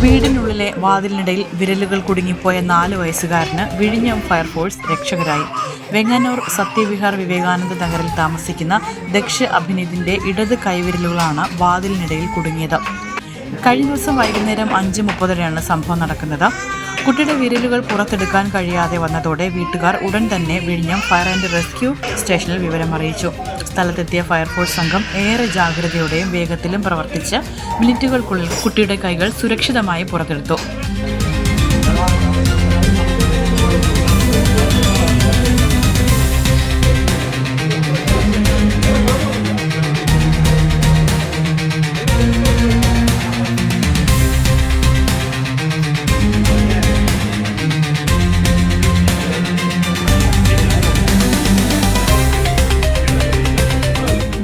വീടിനുള്ളിലെ വാതിലിനിടയിൽ വിരലുകൾ കുടുങ്ങിപ്പോയ 4 വയസ്സുകാരന് വിഴിഞ്ഞം ഫയർഫോഴ്സ് രക്ഷകരായി. വെങ്ങന്നൂർ സത്യവിഹാർ വിവേകാനന്ദ നഗറിൽ താമസിക്കുന്ന ദക്ഷ് അഭിനീതിന്റെ ഇടത് കൈവിരലുകളാണ് വാതിലിനിടയിൽ കുടുങ്ങിയത്. കഴിഞ്ഞ ദിവസം വൈകുന്നേരം 5:30-യോടെയാണ് സംഭവം നടക്കുന്നത്. കുട്ടിയുടെ വിരലുകൾ പുറത്തെടുക്കാൻ കഴിയാതെ വന്നതോടെ വീട്ടുകാർ ഉടൻ തന്നെ വിഴിഞ്ഞം ഫയർ ആൻഡ് റെസ്ക്യൂ സ്റ്റേഷനിൽ വിവരമറിയിച്ചു. സ്ഥലത്തെത്തിയ ഫയർഫോഴ്സ് സംഘം ഏറെ ജാഗ്രതയോടെയും വേഗത്തിലും പ്രവർത്തിച്ച് മിനിറ്റുകൾക്കുള്ളിൽ കുട്ടിയുടെ കൈകൾ സുരക്ഷിതമായി പുറത്തെടുത്തു.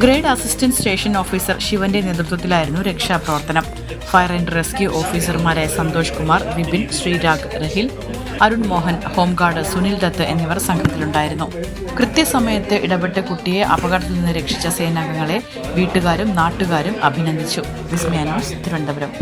ഗ്രേഡ് അസിസ്റ്റന്റ് സ്റ്റേഷൻ ഓഫീസർ ശിവന്റെ നേതൃത്വത്തിലായിരുന്നു രക്ഷാപ്രവർത്തനം. ഫയർ ആൻഡ് റെസ്ക്യൂ ഓഫീസർമാരായ സന്തോഷ് കുമാർ, വിപിൻ, ശ്രീരാഗ്, രഹിൽ, അരുൺ മോഹൻ, ഹോംഗാർഡ് സുനിൽ ദത്ത് എന്നിവർ സംഘത്തിലുണ്ടായിരുന്നു. കൃത്യസമയത്ത് ഇടപെട്ട് കുട്ടിയെ അപകടത്തിൽ നിന്ന് രക്ഷിച്ച സേനാംഗങ്ങളെ വീട്ടുകാരും നാട്ടുകാരും അഭിനന്ദിച്ചു. വിസ്മയ ന്യൂസ്, തിരുവനന്തപുരം.